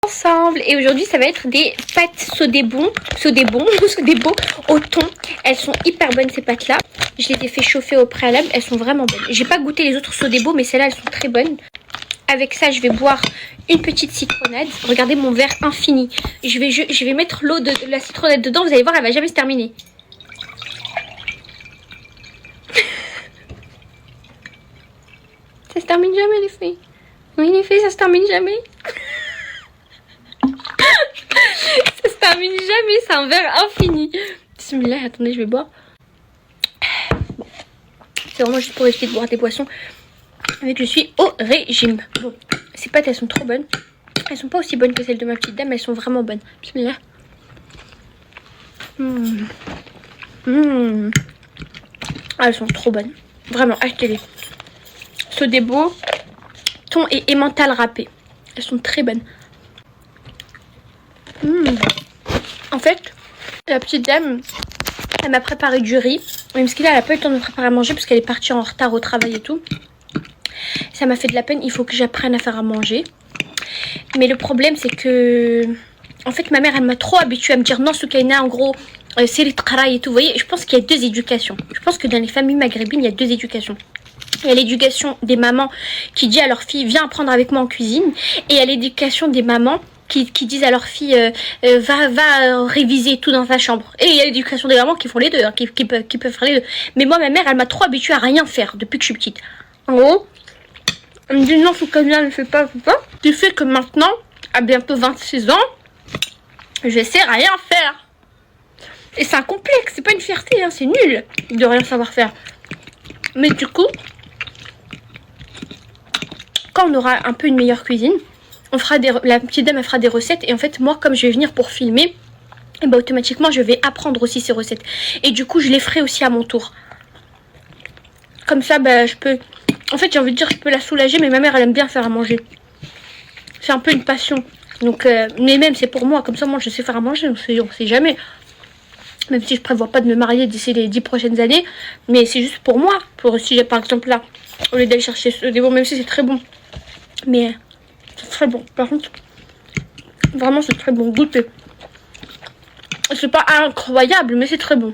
ensemble et aujourd'hui ça va être des pâtes sodébon au thon. Elles sont hyper bonnes ces pâtes là. Je les ai fait chauffer au préalable, elles sont vraiment bonnes. J'ai pas goûté les autres sodébos mais celles-là elles sont très bonnes. Avec ça je vais boire une petite citronnade. Regardez mon verre infini. Je vais mettre l'eau de la citronnade dedans, vous allez voir elle va jamais se terminer. Ça se termine jamais les filles. Oui les filles ça se termine jamais. Ça se termine jamais, c'est un verre infini. Bismillah, attendez, je vais boire. Bon. C'est vraiment juste pour éviter de boire des boissons. Vu que je suis au régime. Bon, ces pâtes, elles sont trop bonnes. Elles sont pas aussi bonnes que celles de ma petite dame, mais elles sont vraiment bonnes. Bismillah. Elles sont trop bonnes. Vraiment, achetez-les. Sodebo, thon et emmental râpé. Elles sont très bonnes. En fait, la petite dame, elle m'a préparé du riz. Même ce qu'il a, elle n'a pas eu le temps de me préparer à manger parce qu'elle est partie en retard au travail et tout. Ça m'a fait de la peine. Il faut que j'apprenne à faire à manger. Mais le problème, c'est que... En fait, ma mère, elle m'a trop habituée à me dire non, Soukaina, en gros, c'est les travail et tout. Vous voyez, je pense qu'il y a deux éducations. Je pense que dans les familles maghrébines, il y a deux éducations. Il y a l'éducation des mamans qui dit à leur fille, viens apprendre avec moi en cuisine. Et il y a l'éducation des mamans qui disent à leur fille va réviser tout dans ta chambre. Et il y a l'éducation des mamans qui font les deux, hein, qui peuvent faire les deux. Mais moi, ma mère, elle m'a trop habituée à rien faire depuis que je suis petite. En gros, elle me dit non, Soukaina ne fait pas. Du fait que maintenant, à bientôt 26 ans, je sais rien faire. Et c'est un complexe, c'est pas une fierté, hein, c'est nul de rien savoir faire. Mais du coup, quand on aura un peu une meilleure cuisine, on fera la petite dame elle fera des recettes et en fait moi comme je vais venir pour filmer et bah automatiquement je vais apprendre aussi ces recettes et du coup je les ferai aussi à mon tour comme ça bah je peux en fait j'ai envie de dire je peux la soulager mais ma mère elle aime bien faire à manger, c'est un peu une passion donc mais même c'est pour moi comme ça moi je sais faire à manger, on sait jamais, même si je prévois pas de me marier d'ici les 10 prochaines années, mais c'est juste pour moi, pour si j'ai par exemple là au lieu d'aller chercher ce dévot, même si c'est très bon mais c'est très bon. Par contre, vraiment c'est très bon. Goûtez. C'est pas incroyable, mais c'est très bon.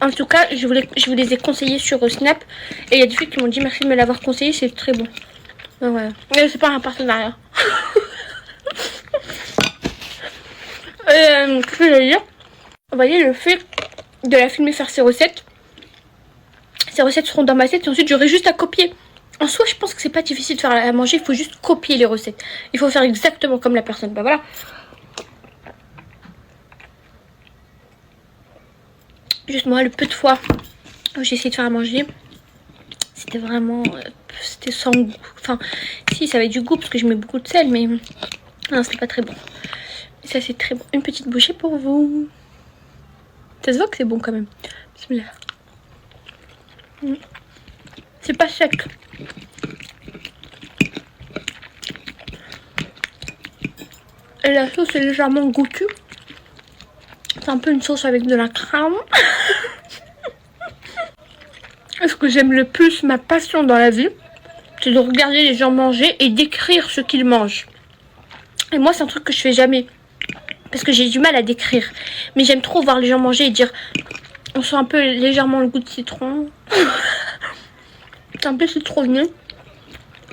En tout cas, je vous les ai conseillés sur Snap. Et il y a des filles qui m'ont dit merci de me l'avoir conseillé, c'est très bon. Donc, voilà. Mais c'est pas un partenariat. Qu'est-ce que je veux dire? Vous voyez, le fait de la filmer faire ses recettes seront dans ma tête et ensuite j'aurai juste à copier. En soi, je pense que c'est pas difficile de faire à manger, il faut juste copier les recettes. Il faut faire exactement comme la personne. Bah voilà. Juste moi, le peu de fois où j'ai essayé de faire à manger, c'était vraiment... c'était sans goût. Enfin, si, ça avait du goût parce que je mets beaucoup de sel, mais... non, c'était pas très bon. Et ça, c'est très bon. Une petite bouchée pour vous. Ça se voit que c'est bon quand même. Bismillah. C'est pas sec. Et la sauce est légèrement goûtue. C'est un peu une sauce avec de la crème. Ce que j'aime le plus, ma passion dans la vie, c'est de regarder les gens manger et d'écrire ce qu'ils mangent. Et moi, c'est un truc que je fais jamais. Parce que j'ai du mal à décrire. Mais j'aime trop voir les gens manger et dire... on sent un peu légèrement le goût de citron. C'est un peu citronné.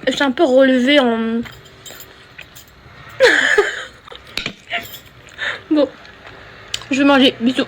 Et c'est un peu relevé en... Bon. Je vais manger. Bisous.